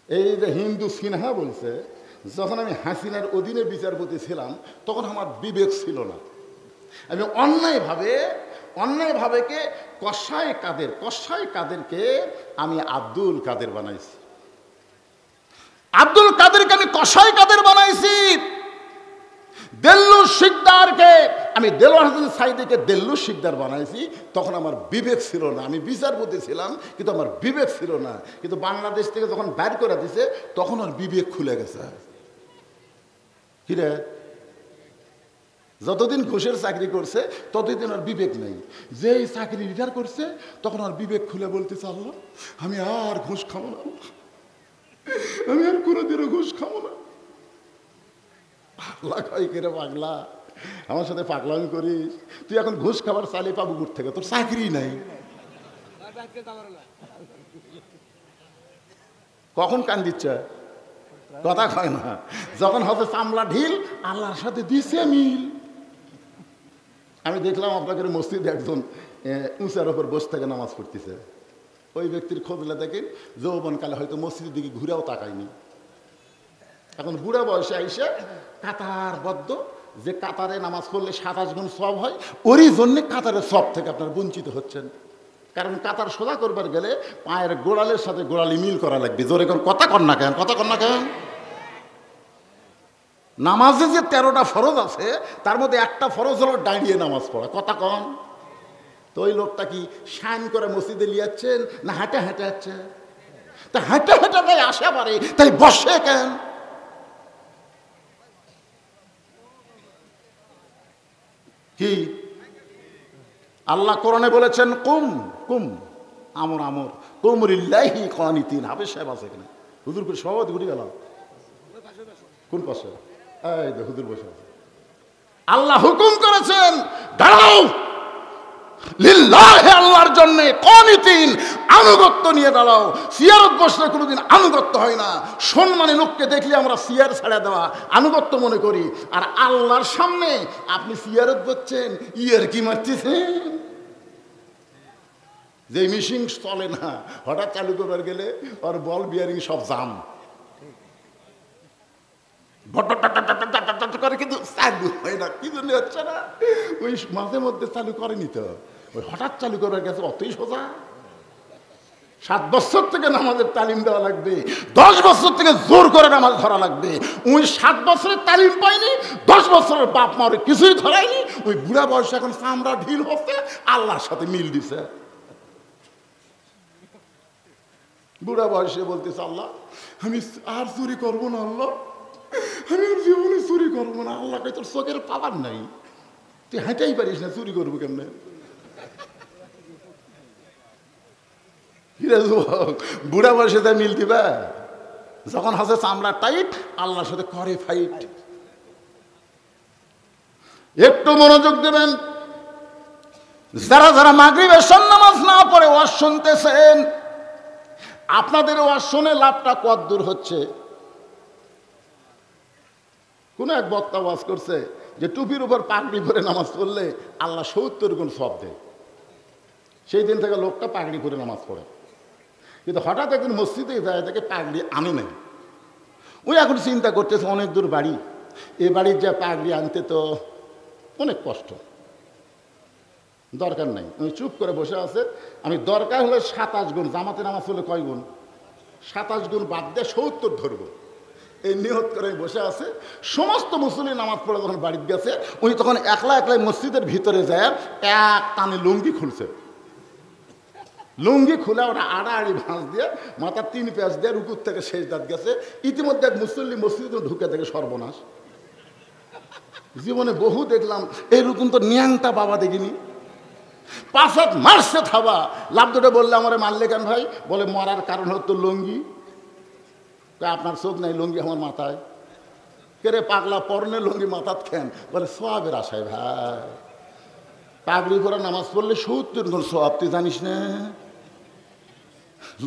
এই যে হিন্দু সিনহা বলছে, যখন আমি হাসিনার অধীনে বিচারপতি ছিলাম তখন আমার বিবেক ছিল না, আমি অন্যায়ভাবে কে কসাই কাদেরকে আমি আব্দুল কাদের বানাইছি, আব্দুল কাদেরকে আমি কসাই কাদের বানাইছি, দেল্লু শিকদারকে আমি দেলোয়ার হোসেন সাইদিকে দেল্লু শিকদার বানাইছি। তখন আমার বিবেক ছিল না, আমি বিচারপতি ছিলাম কিন্তু আমার বিবেক ছিল না। কিন্তু বাংলাদেশ থেকে যখন বাইর করে দিছে তখন ওর বিবেক খুলে গেছে। কিরে, যতদিন ঘুষের চাকরি করছে ততদিন আর বিবেক নেই। যেই চাকরি রিটায়ার করছে তখন আর বিবেক খুলে বলতেছে, আল্লাহ আমি আর ঘুষ খাবো না, আমি আর কোনোদিনও ঘুষ খাবো না। পাগলা কয় কে রে পাগলা, আমার সাথে পাগলামি করিস? তুই এখন ঘুষ খাবার চাইলে পাবো গুড় থেকে, তোর চাকরি নাই। কখন কান দিচ্ছে, কথা কয় না। যখন হবে চামড়া ঢিল, আল্লাহর সাথে দিছে মিল। আমি দেখলাম আপনাদের মসজিদে একজন উঁচার ওপর বসে থেকে নামাজ পড়তেছে। ওই ব্যক্তির খোঁজলে দেখেন যৌবনকালে হয়তো মসজিদের দিকে ঘুরেও তাকায়নি। এখন বুড়া বয়সে আইসে কাতারবদ্ধ, যে কাতারে নামাজ পড়লে 27 গুণ সওয়াব হয়, ওরই জন্যে কাতারের সওয়াব থেকে আপনার বঞ্চিত হচ্ছেন। কারণ কাতার সোজা করবার গেলে পায়ের গোড়ালের সাথে গোড়ালি মিল করা লাগবে। জোরে কোন কথা কন না কেন? নামাজে যে 13টা ফরজ আছে তার মধ্যে একটা ফরজ হলো দাঁড়িয়ে নামাজ পড়া, কথা কন। তো ওই লোকটা কি শান করে মসজিদে লিয়াচ্ছেন না হাঁটে যাচ্ছে? তা হাঁটে তাই আসা পারে, তাই বসে কেন? কি আল্লাহ কোরআনে বলেছেন, কুম আমর কুমরিল্লাহি কানিতিন। হাফেজ সাহেব আছে এখানে, হুজুর করে সভাপতি ঘুরে গেল কোন পাশে? এই যে হুজুর বসে আছে। আল্লাহ হুকুম করেছেন দাঁড়াও লিল্লাহি, আল্লাহর জন্য কানিতিন, আনুগত্য নিয়ে দাঁড়াও। সিয়ারত বসলে কোনোদিন আনুগত্য হয় না। সম্মানী লোককে দেখলে আমরা সিয়ার ছেড়ে দেওয়া আনুগত্য মনে করি, আর আল্লাহর সামনে আপনি সিয়ারত বসছেন, ইয়ার কি মারতেছেন? যে মিশিং চলে না, হঠাৎ চালু করবার গেলে আর বল বিয়ারিং সব জাম করে, কিন্তু চালু হয় না। কি জন্য হচ্ছে না? ওই মাঝে মধ্যে চালু করেনি তো, ওই হঠাৎ চালু করবার গেছে অতই সোজা। 7 বছর থেকে নামাজের তালিম দেওয়া লাগবে, 10 বছর থেকে জোর করে নামাজ ধরা লাগবে। ওই 7 বছরের তালিম পাইনি, 10 বছরের বাপ মারে কিছুই ধরায়নি, ওই বুড়া বয়সে এখন চামড়া ঢিল হচ্ছে, আল্লাহর সাথে মিল দিছে। বুড়া বয়সে বলতেছে, আল্লাহ আমি আর চুরি করবো না, আল্লাহ আমি আর জীবনে চুরি করবো না। আল্লাহ কই তোর চোখের পাওয়ার নাই, তুই হাঁটাই পারিস না, চুরি করবো কেমনে? বুড়া বয়সে তাই মিল দিবা? যখন হাসে চামড়া টাইট, আল্লাহর সাথে করে ফাইট। একটু মনোযোগ দেবেন। যারা মাগরিব এশার নামাজ না পড়ে ওয়াজ শুনতেছেন, আপনাদের ওয়াজ শুনে লাভটা কত দূর হচ্ছে? কোন এক বক্তা ওয়াজ করছে যে টুপির উপর পাগড়ি পরে নামাজ পড়লে আল্লাহ 70 গুণ সওয়াব দেয়। সেই দিন থেকে লোকটা পাগড়ি পরে নামাজ পড়ে, কিন্তু হঠাৎ একদিন মসজিদে যায় তাকে পাগড়ি আনে নাই। ওই এখন চিন্তা করতেছে অনেক দূর বাড়ি, এ বাড়ির যা পাগড়ি আনতে তো অনেক কষ্ট, দরকার নাই। উনি চুপ করে বসে আছে। আমি দরকার হলে 27 গুণ, জামাতে নামাজ হলে কয় গুণ? 27 গুণ বাদ দিয়ে 70 ধরবো, এই নিয়ত করে বসে আছে। সমস্ত মুসলিম নামাজ পড়ে যখন বাড়িতে গেছে, উনি তখন একলাই মসজিদের ভিতরে যায় এক টানে লুঙ্গি খুলছে। লুঙ্গি খুলে ওরা আড়াআড়ি ভাঁজ দিয়ে মাথার 3 প্যাঁচ দিয়ে রুকুর থেকে শেষ দাঁত গেছে। ইতিমধ্যে এক মুসল্লি মসজিদে ঢুকে থেকে সর্বনাশ। জীবনে বহু দেখলাম, এইরকম তো নিয়াংটা বাবা দেখিনি। 5 হাত মারছে থাবা। লাভ দুটো বললে আমারে মারলে কেন ভাই? বলে মরার কারণ হতো লুঙ্গি। আপনার চোখ নাই, লুঙ্গি আমার মাথায়। কেরে পাগলা, পরনে লুঙ্গি মাথাত খেন? বলে সওয়াবের আশায় ভাই। পাগড়ি পরে নামাজ পড়লে 70 গুণ সওয়াব, তুই জানিস না?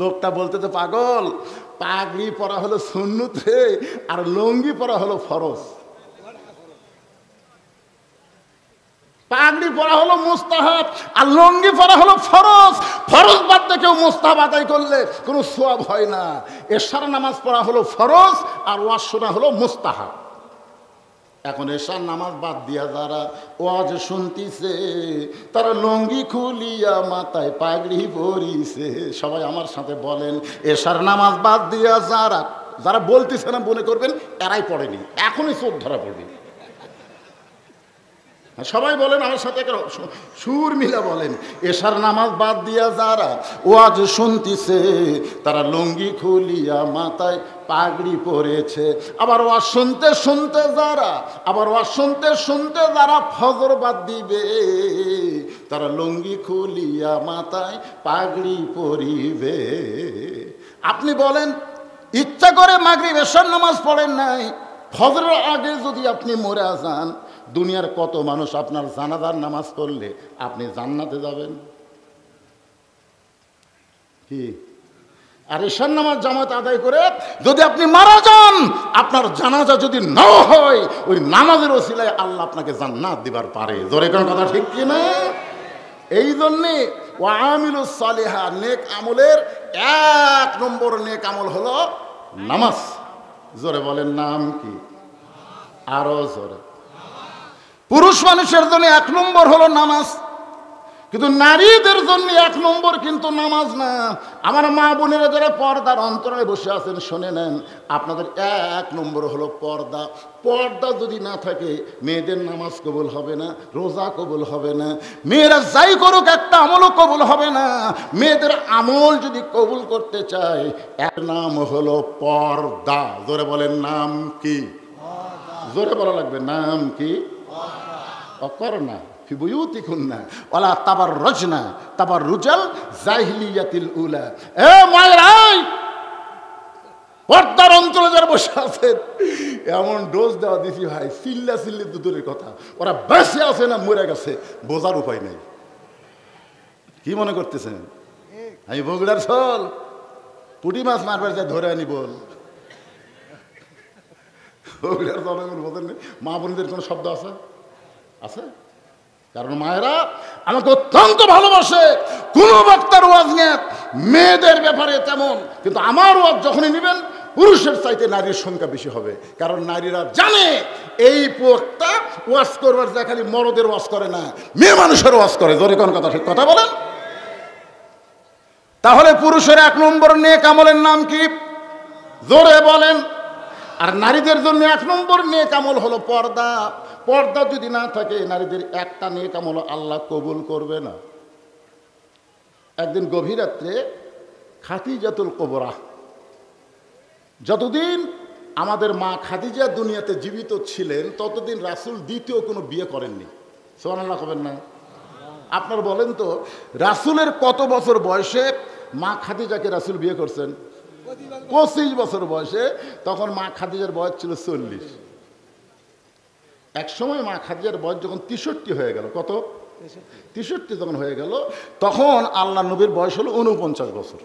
লোকটা বলতে তো পাগল, পাগড়ি পরা হলো সুন্নত রে, আর লুঙ্গি পরা হলো ফরজ। পাগড়ি পরা হলো মুস্তাহাব আর লুঙ্গি পরা হলো ফরজ। ফরজ বাদ দিয়ে কেউ মুস্তাহাব আদায় করলে কোনো সওয়াব হয় না। এশার নামাজ পড়া হলো ফরজ আর ওয়াজ শোনা হলো মুস্তাহাব। এখন এশার নামাজ বাদ দিয়া যারা ওয়াজ শুনতিছে তারা লুঙ্গি খুলিয়া মাথায় পাগড়ি পরিছে। সবাই আমার সাথে বলেন, এশার নামাজ বাদ দিয়া যারা যারা বলতেছে না মনে করবেন এরাই পড়েনি, এখনই চোখ ধরা পড়বে। সবাই বলেন আমার সাথে সুর মিলা বলেন, এশার নামাজ বাদ দিয়া যারা ওয়াজ শুনতিছে তারা লুঙ্গি খুলিয়া মাথায় পাগড়ি পরেছে। আবার ওয়াজ শুনতে শুনতে যারা ফজর বাদ দিবে তারা লুঙ্গি খুলিয়া মাথায় পাগড়ি পরিবে। আপনি বলেন ইচ্ছা করে মাগরিব এশার নামাজ পড়েন নাই, ফজরের আগে যদি আপনি মরে যান, দুনিয়ার কত মানুষ আপনার জানাজার নামাজ পড়লে আপনি জান্নাতে যাবেন কি? আর এশার নামাজ জামাত আদায় করে যদি আপনি মারা যান, আপনার জানাজা যদি নাও হয়, ওই নামাজের ওসিলায় আল্লাহ আপনাকে জান্নাত দিবার পারে। জোরে কোন কথা ঠিক কি না? এই জন্যে ওয়ামিলুস সালিহা, নেক আমলের 1 নম্বর নেক আমল হলো নামাজ। জোরে বলেন নাম কি? আরো জোরে। পুরুষ মানুষের জন্য 1 নম্বর হলো নামাজ, কিন্তু নারীদের জন্য 1 নম্বর কিন্তু নামাজ না। আমার মা বোনেরা যারা পর্দার অন্তরালে বসে আছেন শুনে নেন, আপনাদের 1 নম্বর হলো পর্দা। পর্দা যদি না থাকে মেয়েদের নামাজ কবুল হবে না, রোজা কবুল হবে না, মেয়েরা যাই করুক একটা আমলও কবুল হবে না। মেয়েদের আমল যদি কবুল করতে চায়, এক নাম হলো পর্দা। জোরে বলেন নাম কি? জোরে বলা লাগবে নাম কি? অকরনা ফি বুয়ুতিকুন্না ওয়ালা তাবাররুজনা তাবাররুজাল জাহিলিয়াতিল উলা। এ মায়েরাই, পর্দার অন্তরে যারা বসে আছেন, এমন ডোজ দেওয়া দিছি ভাই, চিল্লি তো দূরের কথা, ওরা বেঁচে আছে না মরে গেছে বোঝার উপায় নেই। কি মনে করতেছেন আমি বগুড়ার ছল পুঁটি মাছ মারবার যা ধরে আনি বল? বগুড়ার জনগণ বোঝেন মা বোনদের কোনো শব্দ আছে? আছে? কারণ মায়েরা আমাকে অত্যন্ত ভালোবাসে। কোন বক্তার ওয়াজ নিয়ে মেয়েদের ব্যাপারে তেমন, কিন্তু আমার ওয়াজ যখনই নেবেন পুরুষের চাইতে নারীর সংখ্যা বেশি হবে। কারণ নারীরা জানে এই বক্তা ওয়াজ করবার যা খালি মরদের ওয়াজ করে না, মেয়ে মানুষের ওয়াজ করে। জোরে কোন কথা ঠিক কথা বলেন? তাহলে পুরুষের 1 নম্বর নেক আমলের নাম কি? জোরে বলেন। আর নারীদের জন্য 1 নম্বর নেক আমল হলো পর্দা। পর্দা যদি না থাকে নারীদের একটা নেক আমল আল্লাহ কবুল করবে না। একদিন গভীর রাত্রে খাদিজাতুল কুবরা, যতদিন আমাদের মা খাদিজা দুনিয়াতে জীবিত ছিলেন ততদিন রাসূল দ্বিতীয় কোনো বিয়ে করেননি। সুবহানাল্লাহ কবেন না? আপনার বলেন তো রাসূলের কত বছর বয়সে মা খাদিজাকে রাসূল বিয়ে করছেন? 25 বছর বয়সে। তখন মা খাদিজার বয়স ছিল 40। এক সময় মা খাদিজার বয়স যখন 63 হয়ে গেল, কত? 63 যখন হয়ে গেল, তখন আল্লাহ নবীর বয়স হলো 49 বছর।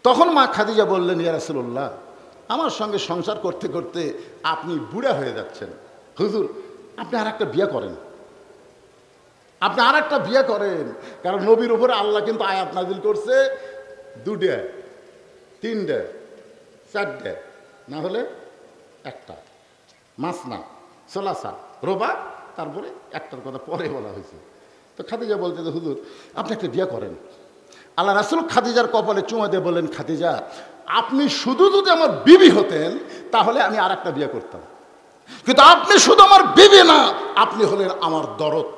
তখন মা খাদিজা বললেন, ইয়া রাসূলুল্লাহ, আমার সঙ্গে সংসার করতে করতে আপনি বুড়া হয়ে যাচ্ছেন, হুজুর আপনি আর একটা বিয়ে করেন, আপনি আর একটা বিয়ে করেন। কারণ নবীর উপরে আল্লাহ কিন্তু আয়াত নাজিল করছে 2টে 3টে 4টে, না হলে একটা, মাসনা সোলাসা রোবা, তারপরে একটার কথা পরে বলা হয়েছে। তো খাদিজা বলতে যে হুজুর আপনি একটা বিয়ে করেন। আল্লাহ রাসূল খাদিজার কপালে চুমা দিয়ে বললেন, খাদিজা আপনি শুধু যদি আমার বিবি হতেন তাহলে আমি আর একটা বিয়ে করতাম, কিন্তু আপনি শুধু আমার বিবি না, আপনি হলেন আমার দরদ।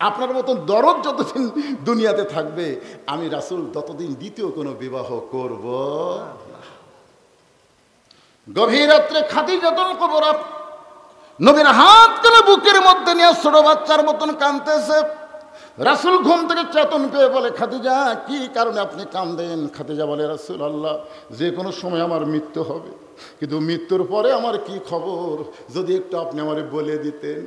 আপনার মতন দরদ যতদিন দুনিয়াতে থাকবে আমি রাসূল ততদিন দ্বিতীয় কোনো বিবাহ করব। গভীর রাত্রে খাদিজাতুল কুবরা নবীর হাত তুলে বুকের মধ্যে নিয়ে ছোট বাচ্চার মতন কাঁদতেছে। রাসূল ঘুম থেকে চেতন পেয়ে বলে, খাদিজা কি কারণে আপনি কাঁদেন? খাদিজা বলে, রাসূলুল্লাহ যে কোনো সময় আমার মৃত্যু হবে, কিন্তু মৃত্যুর পরে আমার কি খবর যদি একটু আপনি আমারে বলে দিতেন।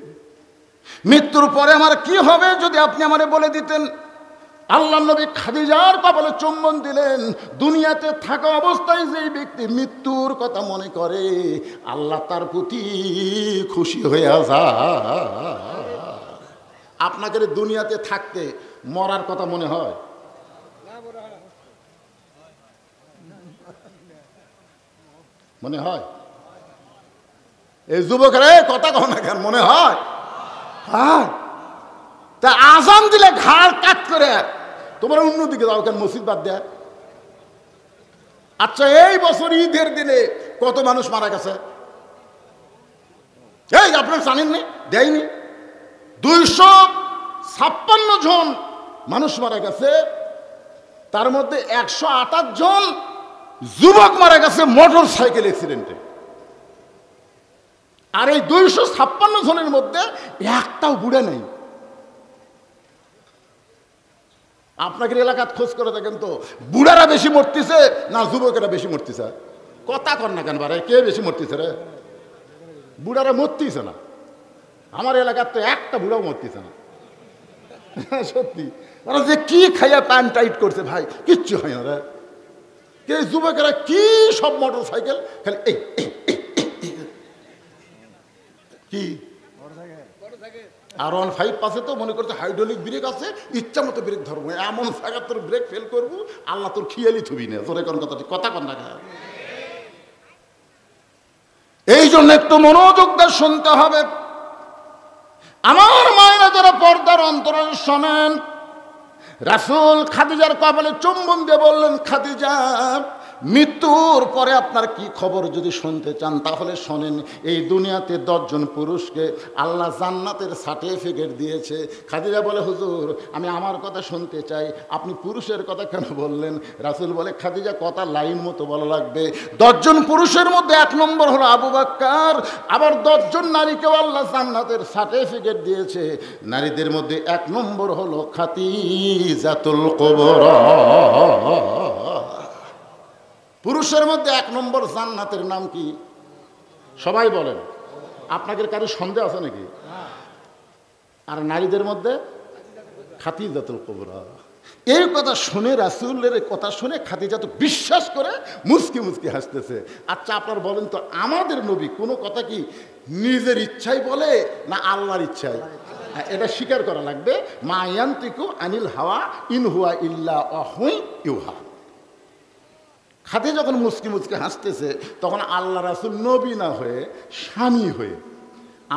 মৃত্যুর পরে আমার কি হবে যদি আপনি আমারে বলে দিতেন। আল্লাহ নবী খাদিজার কপালে চুম্বন দিলেন। দুনিয়াতে থাকা অবস্থায় যেই ব্যক্তি মৃত্যুর কথা মনে করে আল্লাহ তার প্রতি খুশি হয়ে যায়। আপনাকে দুনিয়াতে থাকতে মরার কথা মনে হয়? মনে হয়? এই যুবকেরা কথা কও না কেন, মনে হয়? হ্যাঁ, তা আজান দিলে ঘাড় কাট করে তোমরা অন্যদিকে যাও কেন, মসজিদ বাদ দেয়? আচ্ছা, এই বছর ঈদের দিনে কত মানুষ মারা গেছে? এই আপনার জানেননি? দেয়নি। 256 জন মানুষ মারা গেছে, তার মধ্যে 128 জন যুবক মারা গেছে মোটর সাইকেল অ্যাক্সিডেন্টে। আর এই 256 জনের মধ্যে একটাও বুড়া নেই। আপনাদের এলাকার খোঁজ করে দেখেন তো, বুড়ারা বেশি মরতেছে না যুবকেরা বেশি মরতেছে? কথা কর না কেন বারে, কে বেশি মরতেছে রে? বুড়ারা মরতেছে না। আমার এলাকার তো একটা বুড়াও মরতেছে না। সত্যি, ওরা যে কি খাইয়া প্যান টাইট করছে ভাই, কিচ্ছু হয় না রে। কে যুবকেরা কি সব মোটর সাইকেল খালি কি আর 15 পাশে তো মনে করছে হাইড্রোলিক ব্রেক আছে, ইচ্ছা মতো ব্রেক ধরবো, এমন জায়গা তোর ব্রেক ফেল করবো আল্লাহ তোর খিয়ালি থুবি না। তোর কোন কথা, কথা কন না। এই জন্য একটু মনোযোগ দিয়ে শুনতে হবে। আমার মায়েরা যারা পর্দার অন্তরাল শোনেন, রাসূল খাদিজার কপালে চুম্বন দিয়ে বললেন, খাদিজা মৃত্যুর পরে আপনার কি খবর যদি শুনতে চান তাহলে শোনেন। এই দুনিয়াতে 10 জন পুরুষকে আল্লাহ জান্নাতের সার্টিফিকেট দিয়েছে। খাদিজা বলে, হুজুর আমি আমার কথা শুনতে চাই, আপনি পুরুষের কথা কেন বললেন? রাসূল বলে, খাদিজা কথা লাইন মতো বলা লাগবে। 10 জন পুরুষের মধ্যে 1 নম্বর হলো আবু বকর, আবার 10 জন নারীকেও আল্লাহ জান্নাতের সার্টিফিকেট দিয়েছে। নারীদের মধ্যে 1 নম্বর হলো খাদিজাতুল কুবরা। পুরুষের মধ্যে 1 নম্বর জান্নাতের নাম কি? সবাই বলেন। আপনাদের কারো সন্দেহ আছে নাকি? আর নারীদের মধ্যে খাদিজাতুল কুবরা। এই কথা শুনে, রাসূলের কথা শুনে খাদিজা তো বিশ্বাস করে মুচকি মুচকি হাসতেছে। আচ্ছা আপনার বলেন তো, আমাদের নবী কোনো কথা কি নিজের ইচ্ছাই বলে না আল্লাহর ইচ্ছায়? এটা স্বীকার করা লাগবে। মা ইয়ান্তিকু আনিল হাওয়া ইন হুয়া ইল্লা ওয়াহুই ইউহা। খাদিজা যখন মুচকি মুচকি হাসতেছে তখন আল্লাহ রাসূল নবী না হয়ে স্বামী হয়ে,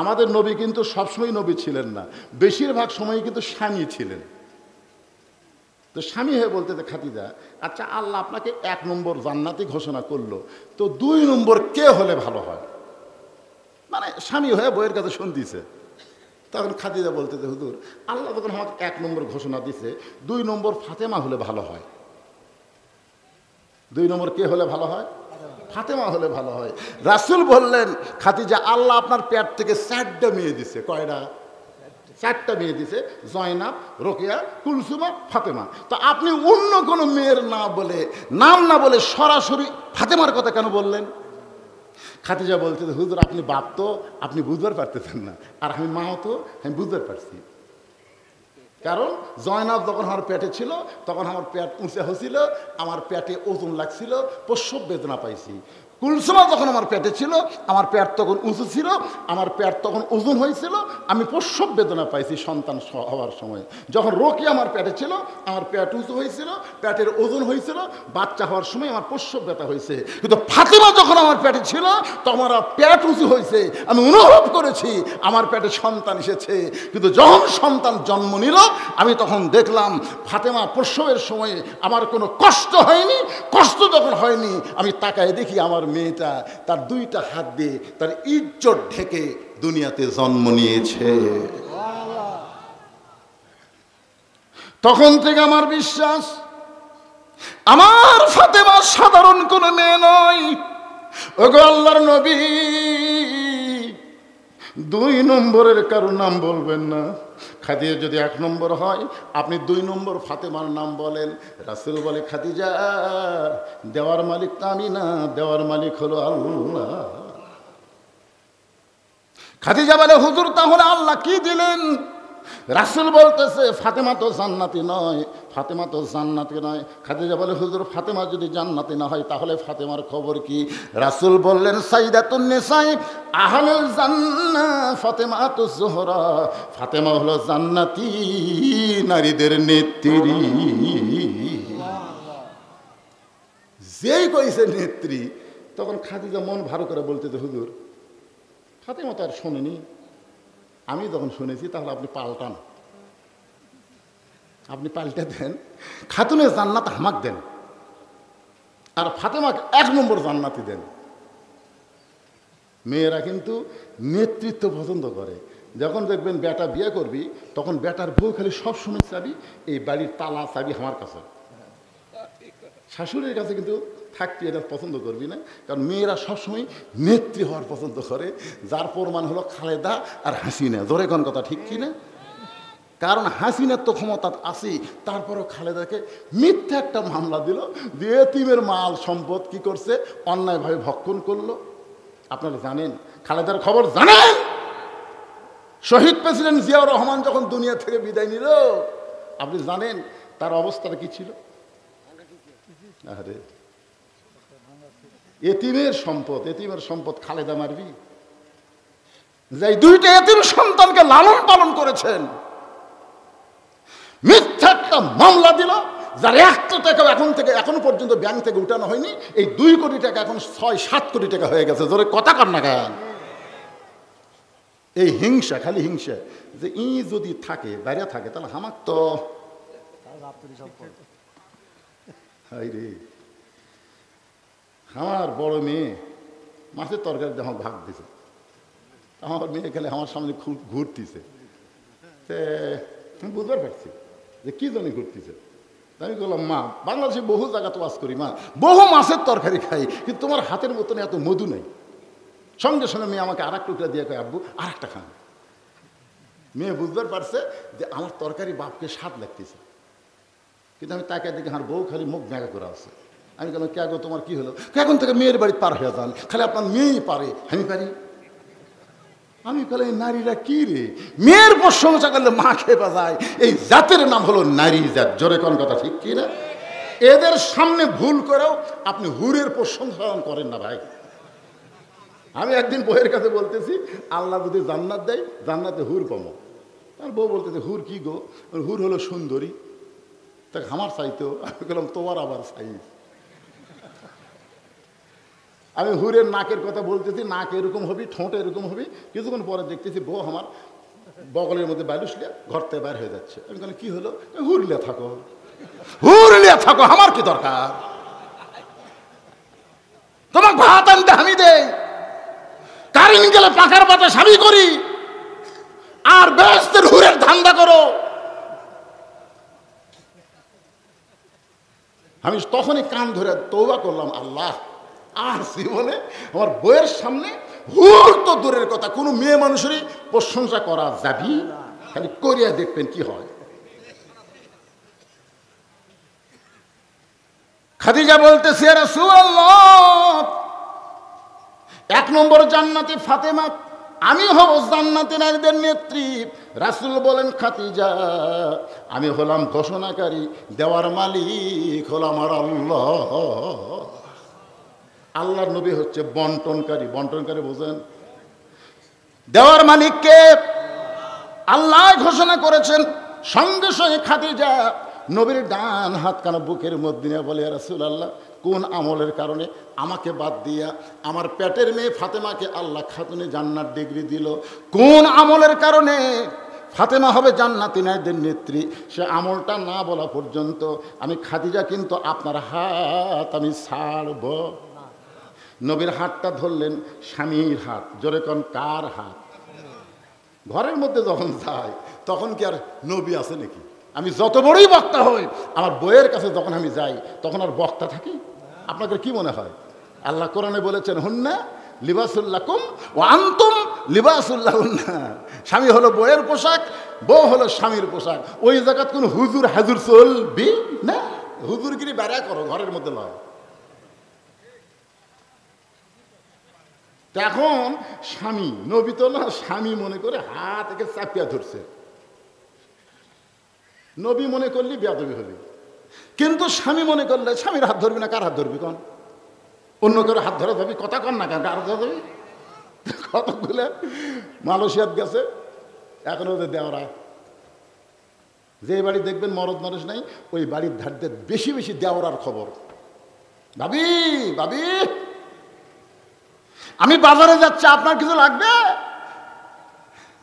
আমাদের নবী কিন্তু সবসময় নবী ছিলেন না, বেশিরভাগ সময় কিন্তু স্বামী ছিলেন। তো স্বামী হয়ে বলতে, খাদিজা আচ্ছা আল্লাহ আপনাকে 1 নম্বর জান্নাতি ঘোষণা করলো, তো 2 নম্বর কে হলে ভালো হয়? মানে স্বামী হয়ে বইয়ের কাছে শুনতেছে। তখন খাদিজা বলতে, হুজুর আল্লাহ যখন আমাকে 1 নম্বর ঘোষণা দিছে, 2 নম্বর ফাতেমা হলে ভালো হয়। 2 নম্বর কে হলে ভালো হয়? ফাতেমা হলে ভালো হয়। রাসূল বললেন, খাদিজা আল্লাহ আপনার পেট থেকে 4টা মেয়ে দিছে। কয়টা? 4টা মেয়ে দিছে, জয়নাব, রোকেয়া, কুলসুমা, ফাতেমা। তো আপনি অন্য কোনো মেয়ের নাম না বলে সরাসরি ফাতেমার কথা কেন বললেন? খাদিজা বলছে, হুজুর আপনি বাপ তো, আপনি বুঝতে পারতেছেন না, আর আমি মাও তো, আমি বুঝতে পারছি। কারণ জয়নাব যখন আমার পেটে ছিল তখন আমার পেট উঁচা হয়েছিল, আমার পেটে ওজন লাগছিল, প্রসব বেদনা পাইছি। কুলসুমা যখন আমার পেটে ছিল আমার পেট তখন উঁচু ছিল, আমার পেট তখন ওজন হয়েছিল, আমি প্রসব বেদনা পাইছি সন্তান হওয়ার সময়। যখন রোকি আমার পেটে ছিল আমার পেট উঁচু হয়েছিল, পেটের ওজন হয়েছিল, বাচ্চা হওয়ার সময় আমার প্রসব ব্যথা হয়েছে। কিন্তু ফাতেমা যখন আমার পেটে ছিল তখন আমার পেট উঁচু হয়েছে, আমি অনুভব করেছি আমার পেটে সন্তান এসেছে। কিন্তু যখন সন্তান জন্ম নিল আমি তখন দেখলাম ফাতেমা প্রসবের সময় আমার কোনো কষ্ট হয়নি। কষ্ট যখন হয়নি আমি তাকায় দেখি আমার মেয়েটা তার 2টা হাত দিয়ে তার ইজ্জত ঢেকে দুনিয়াতে জন্ম নিয়েছে। তখন থেকে আমার বিশ্বাস আমার ফাতেমা সাধারণ কোনো মেয়ে নয়। ওগো আল্লাহর নবী, 2 নম্বরের কারো নাম বলবেন না। খাদিজা যদি 1 নম্বর হয় আপনি 2 নম্বর ফাতেমার নাম বলেন। রাসূল বলে, খাদিজা দেওয়ার মালিক তো আমি না, দেওয়ার মালিক হলো আল্লাহ। খাদিজা বলে, হুজুর তাহলে আল্লাহ কি দিলেন? রাসূল বলতেছে ফাতেমা তো জান্নাতি নয়, ফাতেমা তো জান্নাতি নয়। খাদিজা বলে হুজুর ফাতেমা যদি জান্নাতি না হয় তাহলে ফাতেমার খবর কি? রাসূল বললেন সাইয়্যিদাতুন নিসাই আহলুল জান্নাহ ফাতেমাতুজ জোহরা, ফাতেমা হলো জান্নাতি নারীদের নেত্রী। যেই কইছে নেত্রী তখন খাদিজা মন ভালো করে বলতেছে হুজুর ফাতেমা তো আর শোনেনি, আমি যখন শুনেছি তাহলে আপনি পাল্টান, আপনি পাল্টে দেন, খাতুনের জান্নাত হামাক দেন আর ফাতেমাকে 1 নম্বর জান্নাতি দেন। মেয়েরা কিন্তু নেতৃত্ব পছন্দ করে। যখন দেখবেন বেটা বিয়ে করবি তখন বেটার বউ খালি সবসময় চাবি এই বাড়ির তালা চাবি আমার কাছে, শাশুড়ির কাছে কিন্তু থাকতে এটা পছন্দ করবি না। কারণ মেয়েরা সবসময় নেত্রী হওয়ার পছন্দ করে, যার প্রমাণ হলো খালেদা আর হাসিনা। জোরে কোন কথা ঠিক কি না? কারণ হাসিনার তো ক্ষমতা আছে, তারপরও খালেদাকে মিথ্যা একটা মামলা দিল, দিয়ে এতিমের মাল সম্পদ কি করছে অন্যায়ভাবে ভক্ষণ করলো। আপনারা জানেন খালেদার খবর জানেন? শহীদ প্রেসিডেন্ট জিয়াউর রহমান যখন দুনিয়া থেকে বিদায় নিল আপনি জানেন তার অবস্থাটা কি ছিল? আরে এতিমের সম্পদ খালেদা মারবি? যাই 2টা এতিম সন্তানকে লালন পালন করেছেন, মিথ্যা একটা মামলা দিল, যার 1 টাকা এখনো পর্যন্ত ব্যাংক থেকে উঠানো হয়নি। এই 2 কোটি টাকা এখন 6-7 কোটি টাকা হয়ে গেছে। জোরে কথা কার না কেন? এই হিংসা, খালি হিংসা, যে ই যদি থাকে বাইরে থাকে তাহলে আমার তো রে। আমার বড় মেয়ে মাছের তরকারি আমার ভাগ দিছে, আমার মেয়ে খেলে আমার সামনে খুব ঘুরতেছে, আমি বুঝতে পারছি যে কি জন্য ঘুরতেছে। আমি বললাম মা বাংলাদেশে বহু জায়গা তো ওয়াজ করি, মা বহু মাছের তরকারি খাই, কিন্তু তোমার হাতের মতন এত মধু নেই। সঙ্গে সঙ্গে মেয়ে আমাকে আর 1 টুকরা দিয়ে কয় আব্বু আর একটা খান। মেয়ে বুঝতে পারছে যে আমার তরকারি বাপকে স্বাদ লাগতেছে, কিন্তু আমি তাকে দেখি আমার বউ খালি মুখ ভেঙা করে আছে। আমি বললাম কে গো তোমার কি হলো? এখন থেকে মেয়ের বাড়ি পার হয়ে যান, খালি আপনার মেয়েই পারে, আমি পারি? আমি বলে নারীরা কি রে, মেয়ের প্রশংসা করলে মা খেপা যায়, এই জাতের নাম হলো নারী জাত। জোরে কোন কথা ঠিক কি না? এদের সামনে ভুল করেও আপনি হুরের প্রশংসা করেন না ভাই। আমি একদিন বউয়ের কাছে বলতেছি আল্লাহ যদি জান্নাত দেয় জান্নাতে হুর পাবো। আর বউ বলতেছে হুর কি গো? হুর হলো সুন্দরী। তাকে আমার চাইতো। আমি বললাম তোমার আবার সাইজ। আমি হুরের নাকের কথা বলতেছি, নাক এরকম হবি, ঠোঁট এরকম হবি। কিছুক্ষণ পরে দেখতেছি বউ আমার বগলের মধ্যে বালুসলিয়া ঘর থেকে বাইর হয়ে যাচ্ছে। আমি বললাম কি হলো? হুরলিয়া থাকো, হুরলিয়া থাকো, আমার কি দরকার? তোমাকে ভাত আনতে আমি দেই, কারেন্ট গেলে পাখার বাতাস আমি করি, আর বেহেশতের হুরের ধান্দা করো। আমি তখনই কান ধরে তওবা করলাম, আল্লাহ আর জীবনে আমার বইয়ের সামনে হুর তো দূরের কথা, কোনো মেয়ে মানুষেরই প্রশংসা করা যাবি, খালি করিয়া দেখবেন কি হয়। খাদিজা বলতেছে রাসূলুল্লাহ 1 নম্বর জান্নাতি ফাতেমা, আমি হব জান্নাতি নারীদের নেত্রী। রাসূল বলেন খাদিজা আমি হলাম ঘোষণাকারী, দেওয়ার মালিক হলাম আমার আল্লাহ। আল্লাহর নবী হচ্ছে বন্টনকারী। বন্টনকারী বোঝেন? দেওয়ার মালিককে আল্লাহ ঘোষণা করেছেন। সঙ্গে সঙ্গে খাদিজা নবীর ডান হাত কানা বুকের মধ্যে নিয়ে বলে রাসূলুল্লাহ কোন আমলের কারণে আমাকে বাদ দিয়া আমার পেটের মেয়ে ফাতেমাকে আল্লাহ খাতুনে জান্নাত ডিগ্রি দিল? কোন আমলের কারণে ফাতেমা হবে জান্নাতি নারীদের নেত্রী? সে আমলটা না বলা পর্যন্ত আমি খাদিজা কিন্তু আপনার হাত আমি ছাড়ব। নবীর হাতটা ধরলেন, স্বামীর হাত। জোরে কোন কার হাত? ঘরের মধ্যে যখন যায় তখন কি আর নবী আছে নাকি? আমি যত বড়ই বক্তা হই, আমার বইয়ের কাছে যখন আমি যাই তখন আর বক্তা থাকি? আপনাদের কি মনে হয়? আল্লাহ কোরআনে বলেছেন হুন্না লিবাসুল্লাকুম ওয়া আনতুম লিবাসুল্লাহুন্না। স্বামী হলো বইয়ের পোশাক, বউ হলো স্বামীর পোশাক। ওই জায়গাত কোনো হুজুর হাজুর চলবি না, হুজুরগিরি বেড়া করো, ঘরের মধ্যে নয়। এখন স্বামী, নবী তো না, স্বামী মনে করে হাত একে চাপিয়া ধরছে। নবী মনে করলি বেয়াদবি হবি, কিন্তু স্বামী মনে করলে স্বামীর হাত ধরবি না, কার হাত ধরবি কন? অন্য করে হাত ধরে যাবি, কথা কন না, কার হাত ধরবি? কতগুলো মালয়েশিয়াত গেছে, এখন ওদের দেওয়ারা, যে বাড়ি দেখবেন মরদ মানুষ নাই, ওই বাড়ির ধারদের বেশি বেশি দেওয়ার খবর। ভাবি ভাবি আমি বাজারে যাচ্ছি, আপনার কিছু লাগবে?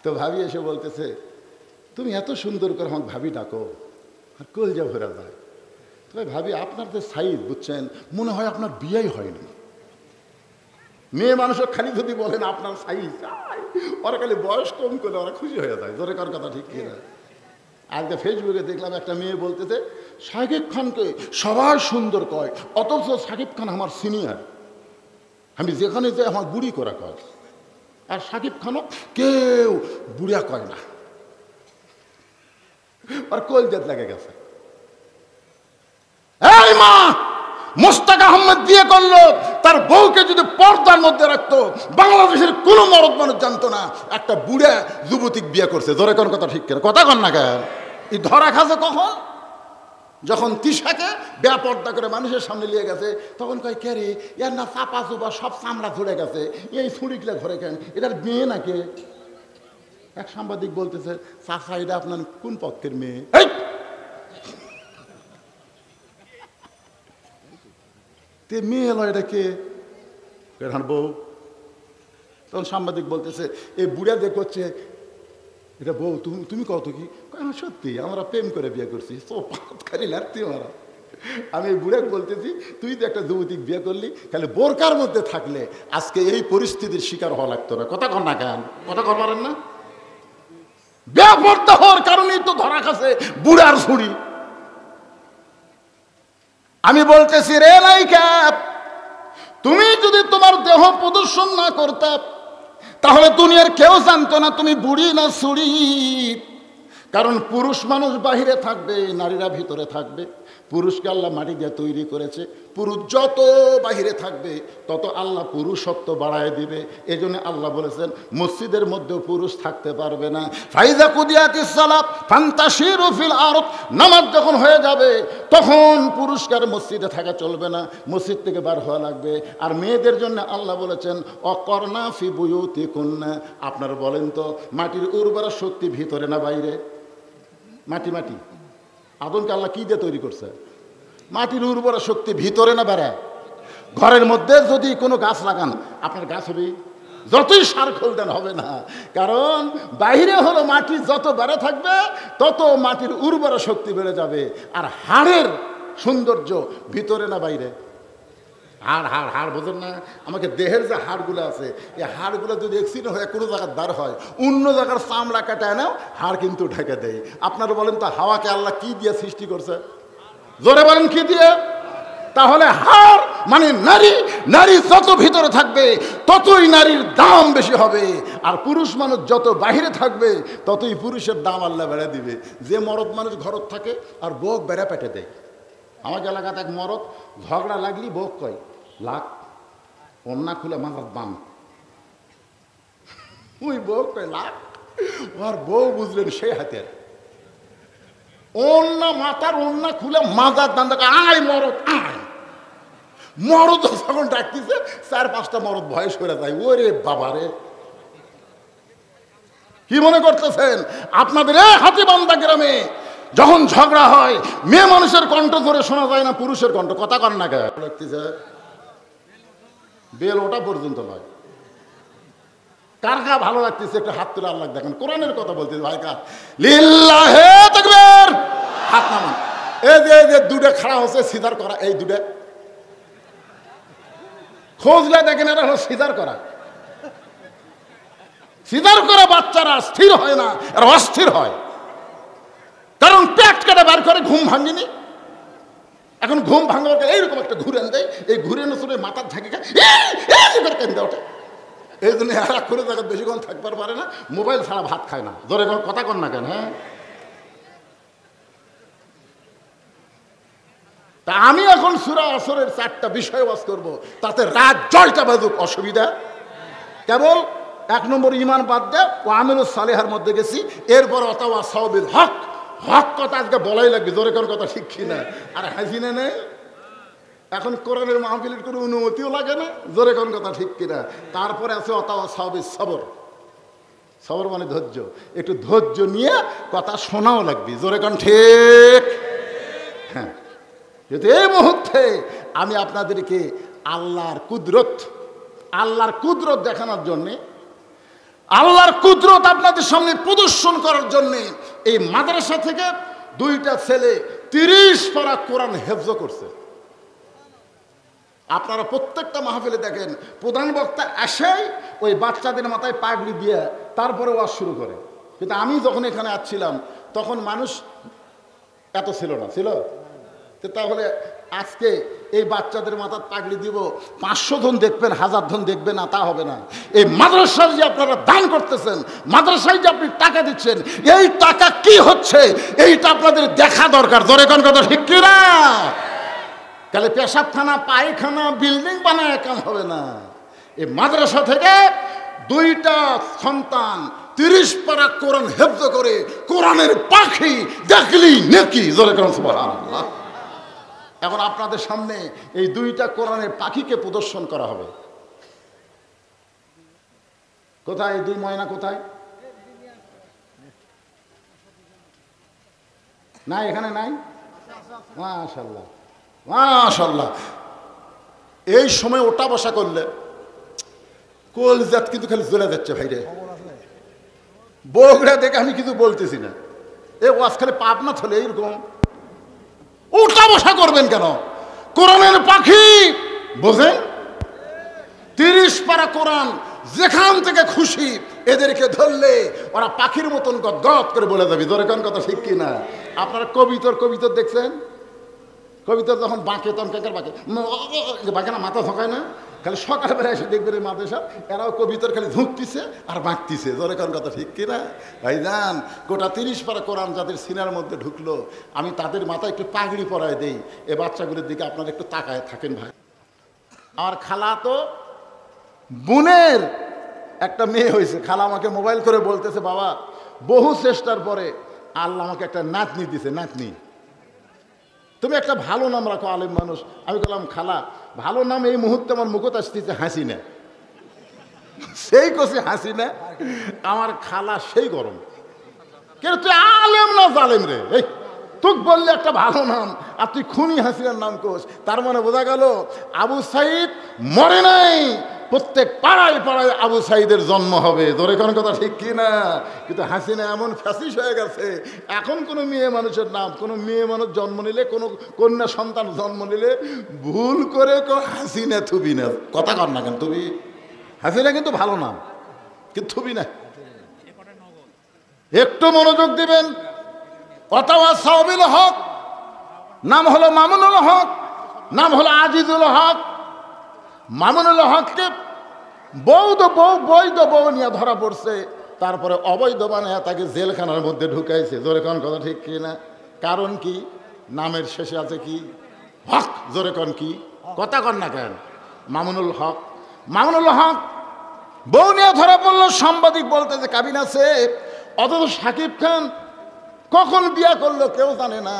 তো ভাবি এসে বলতেছে, তুমি এত সুন্দর করে আমাকে ভাবি ডাকো, আর কলজা ভরা যায়। তবে ভাবি আপনার যে সাইজ, বুঝছেন, মনে হয় আপনার বিয়েই হয়নি। মেয়ে মানুষের খালি যদি বলেন আপনার সাইজ, ওরা খালি বয়স কম করে ওরা খুশি হয়ে যায়। জোরে কার কথা ঠিক কিনা? আজকে ফেসবুকে দেখলাম একটা মেয়ে বলতেছে, শাকিব খানকে সবাই সুন্দর কয়, অথচ শাকিব খান আমার সিনিয়র, আমি যেখানে যাই আমার বুড়ি করা কয়, আর শাকিব খানও কেউ বুড়িয়া কয় না। আর কলজাত লেগে গেছে। এই মা, মোস্তাক আহমেদ বিয়ে করলো, তার বউকে যদি পর্দার মধ্যে রাখতো, বাংলাদেশের কোনো মরদ মানুষ জানতো না একটা বুড়া যুবতী বিয়ে করছে। ধরে কোন কথা ঠিক করে কথা কন না কেন? এই ধরা খাজে কখন? যখন তিশাকে বেপর্দা করে মানুষের সামনে নিয়ে গেছে, তখন কয় কে রে, এর না চাপা চুপা সব চামড়া ধরে গেছে, এই ছুরিগুলা ধরে কেন, এটার মেয়ে নাকি? এক সাংবাদিক বলতেছে, চাচা এটা আপনার কোন পক্ষের মেয়ে? তে মেয়ে এলো, এটা কে? বউ। তখন সাংবাদিক বলতেছে, এই বুড়া দেখ হচ্ছে, এটা বউ, তুমি কত কি? সত্যি আমরা প্রেম করে বিয়ে করছি, খালি লাগতি মারা। আমি এই বুড়াক বলতেছি, তুই তো একটা যুবতীক বিয়ে করলি, খালি বোরকার মধ্যে থাকলে আজকে এই পরিস্থিতির শিকার হওয়া লাগতো না। কথা কর না কেন? কথা কর পারেন না? বেপরদা হওয়ার কারণেই তো ধরা খাচ্ছে বুড়ার ছুরি। আমি বলতেছি, রে নায়িকা, তুমি যদি তোমার দেহ প্রদর্শন না করতে, তাহলে দুনিয়ার কেউ জানতো না তুমি বুড়ি না ছুরি। কারণ পুরুষ মানুষ বাহিরে থাকবে, নারীরা ভিতরে থাকবে। পুরুষকে আল্লাহ মাটি দিয়ে তৈরি করেছে, পুরুষ যত বাহিরে থাকবে তত আল্লাহ পুরুষত্ব বাড়ায় দিবে। এই জন্য আল্লাহ বলেছেন মসজিদের মধ্যেও পুরুষ থাকতে পারবে না। ফাইজা কুদিয়াতিস সালাত ফান্তাশিরু ফিল আরদ, নামাজ যখন হয়ে যাবে তখন পুরুষকে আর মসজিদে থাকা চলবে না, মসজিদ থেকে বার হওয়া লাগবে। আর মেয়েদের জন্য আল্লাহ বলেছেন অকর্ণা ফি বুয়ুতিকুন্না। আপনারা বলেন তো, মাটির উর্বরা শক্তি ভিতরে না বাইরে? মাটি মাটি আদমকে আল্লাহ কি দিয়ে তৈরি করছে? মাটির উর্বরা শক্তি ভিতরে না বেড়ায়? ঘরের মধ্যে যদি কোনো গাছ লাগান, আপনার গাছ হবে? যতই সার খোল দেন হবে না, কারণ বাইরে হলো মাটি যত বেড়ে থাকবে তত মাটির উর্বরা শক্তি বেড়ে যাবে। আর হাড়ের সৌন্দর্য ভিতরে না বাইরে? হাড় হাড় হাড় বোঝেন না? আমাকে দেহের যে হাড়গুলো আছে, এই হাড়গুলো যদি অ্যাক্সিডেন্ট হয়ে কোনো জায়গার দাঁড় হয়, অন্য জায়গার চামড়া কাটায় নাও, হাড় কিন্তু ঢেকে দেয়। আপনারা বলেন তো, হাওয়াকে আল্লাহ কি দিয়ে সৃষ্টি করছে? জোরে বলেন কি দিয়ে? তাহলে হাড় মানে নারী, নারী যত ভিতরে থাকবে ততই নারীর দাম বেশি হবে। আর পুরুষ মানুষ যত বাহিরে থাকবে ততই পুরুষের দাম আল্লাহ বেড়ে দিবে। যে মরদ মানুষ ঘরত থাকে আর বউ বেড়া পেটে দেয়। আমার এলাকাতে এক মরদ ঝগড়া লাগলি বউ কয় লাখ, অন্যা খুলে মাথার বাম, ওই বউ কয় লাখ। আর বউ বুঝলেন সেই হাতের অন্য মাথার অন্য খুলে মাথার দান দেখে আয় মরদ আয়। মরদ যখন ডাকতেছে 4-5টা মরদ ভয় সরে যায়। ওরে বাবারে, কি মনে করতেছেন আপনাদের এই হাতিবান্ধা গ্রামে যখন ঝগড়া হয় মেয়ে মানুষের কণ্ঠ ধরে শোনা যায় না পুরুষের কণ্ঠ? কথা কন না কে? লাগতেছে বেল ওটা পর্যন্ত নয়। কার গা ভালো লাগতেছে একটা হাত তুলে আল্লাহ দেখেন। কোরআনের কথা বলতেছে ভাই, কার? লিল্লাহে তাকবীর, হাত নামান। এই যে দুটো খাড়া হচ্ছে সিজার করা, এই দুটো খোঁজলে দেখেন এরা হলো সিজার করা। সিজার করা বাচ্চারা স্থির হয় না, এরা অস্থির হয়। কারণ পেট কেটে বার করে ঘুম ভাঙিনি। এখন ঘুম ভাঙার এইরকম একটা ঘুরেন দেয়, এই ঘুরেন শুনে মাথার ঝাঁকি খায় কেন্দ্রে ওঠে। এই জন্য এরা করে জায়গা বেশিক্ষণ থাকবার পারে না, মোবাইল ছাড়া ভাত খায় না। ধরে কথা কন না কেন? হ্যাঁ, তা আমি এখন সূরা আসরের 4টা বিষয় ওয়াজ করব, তাতে রাত 6টা বাজুক অসুবিধা। কেবল 1 নম্বর ইমান বাদ দেয় ও আমিলুস সালেহার মধ্যে গেছি। এরপর অতাওয়া সাওবিল হক, হক কথা আজকে বলাই লাগবে, জোরে কোন কথা ঠিক কিনা? আর হাসিনা নেই, এখন কোরআনের মাহফিলের কোনো অনুমতিও লাগে না, জোরে কোন কথা ঠিক কিনা? তারপরে আছে অতাওয়া সাহাবী সবর। সবর মানে ধৈর্য, একটু ধৈর্য নিয়ে কথা শোনাও লাগবে, জোরে কোন ঠিক? হ্যাঁ, যেহেতু এই মুহূর্তে আমি আপনাদেরকে আল্লাহর কুদরত দেখানোর জন্যে, আল্লাহর কুদরত আপনাদের সামনে প্রদর্শন করার জন্যে এই মাদ্রাসা থেকে 2টা ছেলে 30 পারা কোরআন হেফজ করছে। আপনারা প্রত্যেকটা মাহফিলে দেখেন প্রধান বক্তা আসেই ওই বাচ্চাদের মাথায় পাগড়ি দিয়ে তারপরে ওয়াজ শুরু করে। কিন্তু আমি যখন এখানে আসছিলাম তখন মানুষ এত ছিল না, ছিল? তাহলে আজকে এই বাচ্চাদের মাথার পাগড়ি দিব, 500 জন দেখবেন, 1000 জন দেখবেন না, তা হবে না। এই মাদ্রাসায় যে আপনারা দান করতেছেন, মাদ্রাসায় যে আপনি টাকা দিচ্ছেন, এই টাকা কি হচ্ছে এইটা আপনাদের দেখা দরকার, জোরে কোন কথা ঠিক কি না? তাহলে পেশাবখানা, পায়খানা, বিল্ডিং বানায় কাম হবে না। এই মাদ্রাসা থেকে 2টা সন্তান 30 পারা কোরআন হেফজ করে কোরআনের পাখি দেখলি নেকি, জোরে কোন সুবহানাল্লাহ। এখন আপনাদের সামনে এই 2টা কোরআনের পাখিকে প্রদর্শন করা হবে। কোথায় 2 ময়না? কোথায়? নাই, এখানে নাই? মাশাআল্লাহ, মাশাআল্লাহ। এই সময় ওটা বসা করলে কলজাত কিন্তু খালি জ্বলে যাচ্ছে ভাইরে। বগুড়া দেখে আমি কিছু বলতেছি না, এই ওয়াজ খালি পাবনা থলে এইরকম উল্টা বসা করবেন কেন? কোরআনের পাখি বোঝেন, 30 পারা কোরআন যেখান থেকে খুশি এদেরকে ধরলে ওরা পাখির মতন গদগদ করে বলে যাবে, ধরে কোন কথা ঠিক কিনা? আপনারা কবিতর দেখছেন? কবিতর যখন বাঁকে তখন কেকার বাঁকে, বাঁকে না, মাথা ঝোঁকায় না? খালি সকালবেলা এসে দেখবেন এই মাদ্রাসা এরাও কবিতর খালি ঝুঁকতিছে আর বাঁকতিছে, ধরে কোন কথা ঠিক কিনা? ভাইজান, গোটা 30 পারা কোরআন যাদের সিনার মধ্যে ঢুকলো, আমি তাদের মাথায় একটু পাগড়ি পরায় দেই। এ বাচ্চাগুলোর দিকে আপনারা একটু তাকায় থাকেন ভাই। আমার খালা তো বোনের একটা মেয়ে হয়েছে, খালা আমাকে মোবাইল করে বলতেছে, বাবা বহু চেষ্টার পরে আল্লাহ আমাকে একটা নাতনি দিছে, নাতনি তুমি একটা ভালো নাম রাখো, আলেম মানুষ। আমি বললাম, খালা ভালো নাম এই মুহূর্তে আমার মুখত আসতেছে হাসিনা। সেই কষি হাসিনা, আমার খালা সেই গরম, কেন তুই আলেম না জালেম রে? এই তুই বললে একটা ভালো নাম আর তুই খুনি হাসিনার নাম কোস, তার মানে বোঝা গেল আবু সাইদ মরে নাই, প্রত্যেক পাড়ায় পাড়ায় আবু সাইদের জন্ম হবে, ধরে কোন কথা ঠিক কি না? কিন্তু হাসিনা এমন ফ্যাসিস হয়ে গেছে, এখন কোনো মেয়ে মানুষের নাম, কোনো মেয়ে মানুষ জন্ম নিলে, কোনো কন্যা সন্তান জন্ম নিলে ভুল করে হাসিনা থুবি না, কথা কর না কেন তুমি? হাসিনা কিন্তু ভালো নাম, কিন্তু থুবি না। একটু মনোযোগ দিবেন। অথবা সাওবিল হক, নাম হলো মামুনুল হক, নাম হলো আজিজুল হক। মামুনুল হককে বৈধ বউ নিয়ে ধরা পড়ছে, তারপরে অবৈধ বানায় তাকে জেলখানার মধ্যে ঢুকাইছে, জোরে কোন কথা ঠিক কি না? কারণ কি? নামের শেষে আছে কি? হক, জোরে কোন কি? কথা কন না কেন? মামুনুল হক, মামুনুল হক বউ নিয়ে ধরা পড়লো। সাংবাদিক বলতেছে কাবিন আছে, অথচ সাকিব খান কখন বিয়া করলো কেউ জানে না।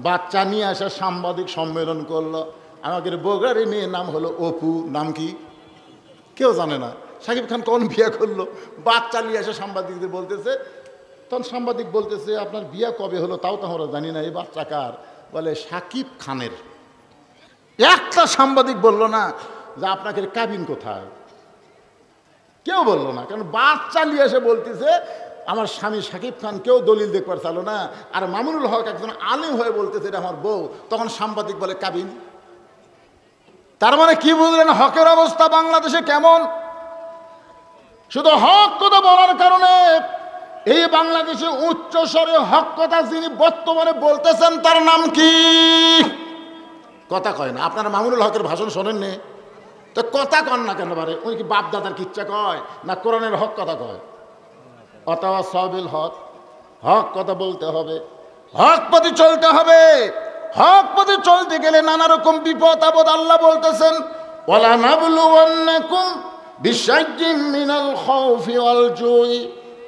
বাচ্চা নিয়ে আসা সাংবাদিক সম্মেলন করলো, আমাদের বগুড়ার মেয়ের নাম হলো অপু, নাম কি কেউ জানে না। সাকিব খান কখন বিয়া করলো, বাচ্চা নিয়ে আসা সাংবাদিকদের বলতেছে। তখন সাংবাদিক বলতেছে, আপনার বিয়া কবে হলো তাও তো আমরা জানি না, এই বাচ্চা কার? বলে সাকিব খানের। একটা সাংবাদিক বলল না যে আপনাকে কাবিন কোথায়, কেউ বললো না, কারণ বাচ্চা নিয়ে এসে বলতেছে আমার স্বামী সাকিব খান, কেউ দলিল দেখতে পারছিল না। আর মামুনুল হক একজন আলেম হয়ে বলতেছে এটা আমার বউ, তখন সাংবাদিক বলে কাবিন। তার মানে কি বুঝলেন হকের অবস্থা বাংলাদেশে কেমন? শুধু হক কথা বলার কারণে এই বাংলাদেশে উচ্চ স্বরে হক কথা যিনি বর্তমানে বলতেছেন তার নাম কি? কথা কয় না। আপনারা মামুনুল হকের ভাষণ শোনেননি তো কথা কন না কেন? পারে উনি কি বাপ দাদার কিচ্ছা কয় না কোরআনের হক কথা কয়? অথবা সাবিল হক, হক কথা বলতে হবে, হক পথে চলতে হবে। হক পথে চলতে গেলে নানা রকম বিপদ আপদ আল্লাহ বলতেছেন, ওয়ালা নাবলুওয়ান্নাকুম বিশাইয়্যিম মিনাল খাউফি ওয়াল জুই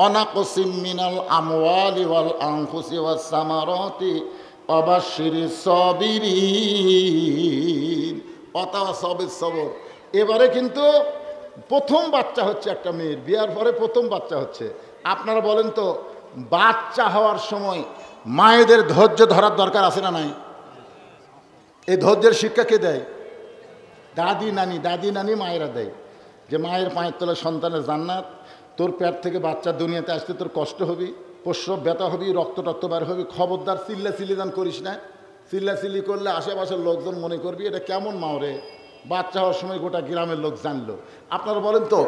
অনাকসিম মিনাল আমওয়ালি ওয়াল আনফুসি ওয়াস সামারাতি ওয়াবাশশিরিস সাবিরিন ওয়াতাওয়াসাবিস সবর। এবারে কিন্তু প্রথম বাচ্চা হচ্ছে একটা মেয়ের, বিয়ার পরে প্রথম বাচ্চা হচ্ছে। আপনারা বলেন তো, বাচ্চা হওয়ার সময় মায়েদের ধৈর্য ধরার দরকার আছে না নাই? এই ধৈর্যের শিক্ষা কে দেয়? দাদি নানি মায়েরা দেয়, যে মায়ের পায়ের তলে সন্তানের জান্নাত। তোর পেট থেকে বাচ্চা দুনিয়াতে আসতে তোর কষ্ট হবি, প্রসব ব্যথা হবি, রক্ত বার হবি, খবরদার চিল্লি দান করিস না। চিল্লি করলে আশেপাশের লোকজন মনে করবি এটা কেমন মাওরে, বাচ্চা হওয়ার সময় গোটা গ্রামের লোক জানলো। আপনারা বলেন তো,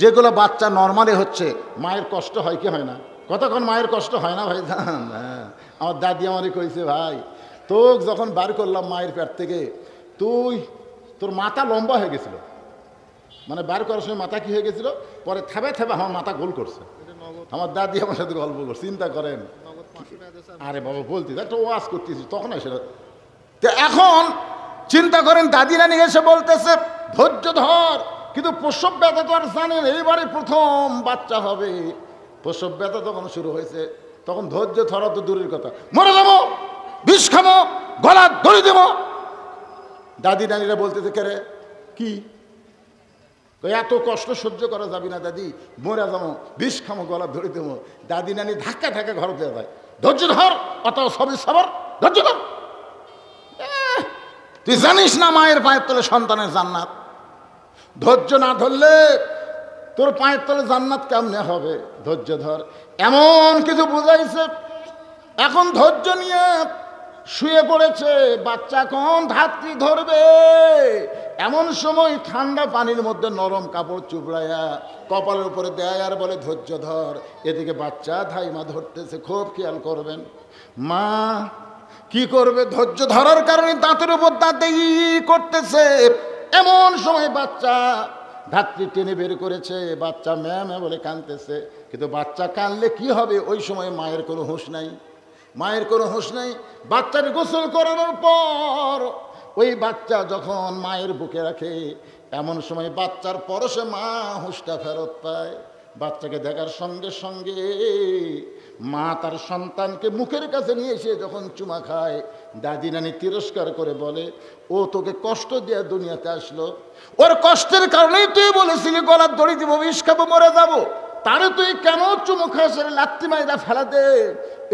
যেগুলো বাচ্চা নর্মালি হচ্ছে মায়ের কষ্ট হয় কি হয় না? কতক্ষণ মায়ের কষ্ট হয় না ভাই জান? হ্যাঁ, আমার দাদি আমারই কইছে, ভাই তোক যখন বার করলাম মায়ের পেট থেকে, তোর মাথা লম্বা হয়ে গেছিল, মানে বার করার সময় মাথা কি হয়ে গেছিল, পরে থেবে আমার মাথা গোল করছে। আমার দাদি আমার সাথে গল্প করছে, চিন্তা করেন। আরে বাবা বলতি একটা ওয়াজ করতেছি তখন সেটা। এখন চিন্তা করেন, দাদি নানি এসে বলতেছে ধৈর্য ধর, কিন্তু প্রসব ব্যথা তো আর জানেন, এইবারে প্রথম বাচ্চা হবে, প্রসব ব্যথা তখন শুরু হয়েছে, তখন ধৈর্য ধরা তো দূরের কথা, মরে যাবো, বিষ খাবো, গলা ধরে দেব। দাদি নানিরা বলতেছে কেরে কি, এত কষ্ট সহ্য করা যাবে না দাদি, মরে যাবো, বিষ খামো, গলা ধরে দেবো। দাদি নানি ধাক্কা ঘর দেওয়া যায়, ধৈর্য ধর, অত সবই সবর, ধৈর্য ধর। তুই জানিস না মায়ের পায়ের তলে সন্তানের জান্নাত? ধৈর্য না ধরলে তোর পায়ের তলে জান্নাত কেমনে হবে? ধৈর্য ধর। এমন কিছু বুঝাইছে, এখন ধৈর্য নিয়ে শুয়ে পড়েছে, বাচ্চা কোন ধাত্রী ধরবে, এমন সময় ঠান্ডা পানির মধ্যে নরম কাপড় চুপড়াইয়া কপালের উপরে দেয় আর বলে ধৈর্য ধর। এদিকে বাচ্চা ধাইমা ধরতেছে, খুব খেয়াল করবেন। মা কি করবে, ধৈর্য ধরার কারণে দাঁতের উপর দাঁতে করতেছে, এমন সময় বাচ্চা ধাত্রী টেনে বের করেছে, বাচ্চা ম্যা বলে কাঁদতেছে। কিন্তু বাচ্চা কাঁদলে কি হবে, ওই সময় মায়ের কোনো হুঁশ নাই, মায়ের কোনো হুঁশ নাই। বাচ্চার গোসল করানোর পর ওই বাচ্চা যখন মায়ের বুকে রাখে, এমন সময় বাচ্চার পরশে মা হুঁশটা ফেরত পায়। বাচ্চাকে দেখার সঙ্গে সঙ্গে মা তার সন্তানকে মুখের কাছে নিয়ে এসে যখন চুমা খায়, দাদি নানি তিরস্কার করে বলে, ও তোকে কষ্ট দিয়ে দুনিয়াতে আসলো, ওর কষ্টের কারণেই তুই বলেছিলি গলার দড়ি দিব, বিষ খাবো, মরে যাবো, তারে তুই কেন চুমু খাস, লাত্তি মাইরা ফেলে দে,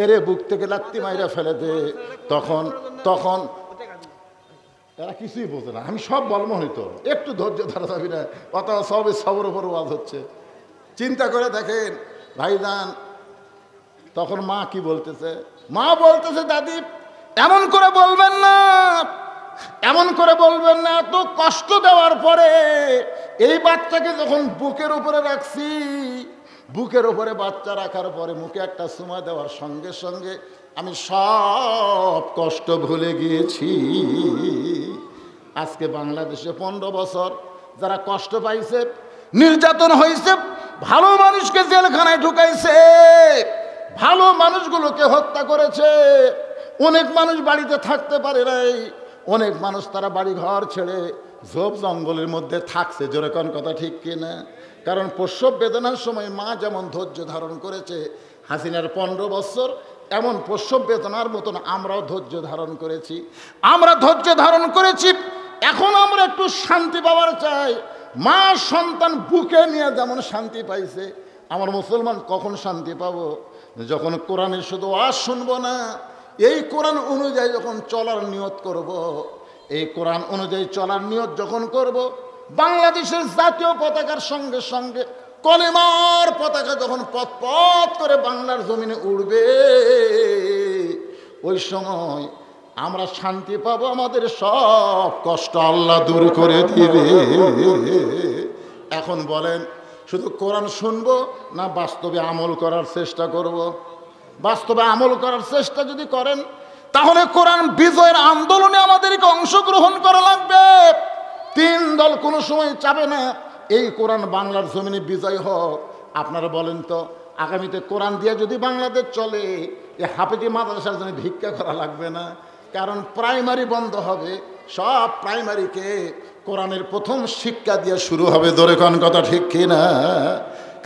এরে বুক থেকে লাত্তি মাইরা ফেলে দে। তখন এরা কিছুই বোঝে না, আমি সব বলবো হইতো, একটু ধৈর্য ধরা যাবি না, অত সবে সবর উপর ওয়াজ হচ্ছে। চিন্তা করে দেখেন ভাইজান, তখন মা কি বলতেছে, মা বলতেছে দাদি এমন করে বলবেন না, এমন করে বলবেন না, এত কষ্ট দেওয়ার পরে এই বাচ্চাকে যখন বুকের উপরে রাখছি, বুকের উপরে বাচ্চা রাখার পরে মুখে একটা চুমা দেওয়ার সঙ্গে সঙ্গে আমি সব কষ্ট ভুলে গিয়েছি। আজকে বাংলাদেশে 15 বছর যারা কষ্ট পাইছে, নির্যাতন হয়েছে, ভালো মানুষকে জেলখানায় ঢুকাইছে, ভালো মানুষগুলোকে হত্যা করেছে, অনেক মানুষ বাড়িতে থাকতে পারে নাই, অনেক মানুষ তারা বাড়ি ঘর ছেড়ে ঝোপ জঙ্গলের মধ্যে থাকছে। জোরে কোন কথা ঠিক কিনা? কারণ প্রসব বেদনার সময় মা যেমন ধৈর্য ধারণ করেছে, হাসিনার 15 বছর এমন প্রসব বেদনার মতন আমরাও ধৈর্য ধারণ করেছি, আমরা ধৈর্য ধারণ করেছি। এখন আমরা একটু শান্তি পাওয়ার চাই। মা সন্তান বুকে নিয়ে যেমন শান্তি পাইছে, আমার মুসলমান কখন শান্তি পাবো? যখন কোরআনের শুধু ওয়াজ শুনবো না, এই কোরআন অনুযায়ী যখন চলার নিয়ত করব, এই কোরআন অনুযায়ী চলার নিয়ত যখন করব, বাংলাদেশের জাতীয় পতাকার সঙ্গে সঙ্গে কলেমার পতাকা যখন পথ পথ করে বাংলার জমিনে উড়বে, ওই সময় আমরা শান্তি পাবো, আমাদের সব কষ্ট আল্লাহ দূর করে দিবে। এখন বলেন, শুধু কোরআন শুনবো না বাস্তবে আমল করার চেষ্টা করব? বাস্তবে আমল করার চেষ্টা যদি করেন, তাহলে কোরআন বিজয়ের আন্দোলনে আমাদেরকে অংশগ্রহণ করা লাগবে। 3 দল কোনো সময় চাবে না এই কোরআন বাংলার জমিনে বিজয় হোক। আপনারা বলেন তো, আগামীতে কোরআন দিয়ে যদি বাংলাদেশ চলে, এই হাফেজি মাদ্রাসার জন্য ভিক্ষা করা লাগবে না, কারণ প্রাইমারি বন্ধ হবে, সব প্রাইমারিকে কোরআনের প্রথম শিক্ষা দিয়ে শুরু হবে। ধরে কোন কথা ঠিক কিনা?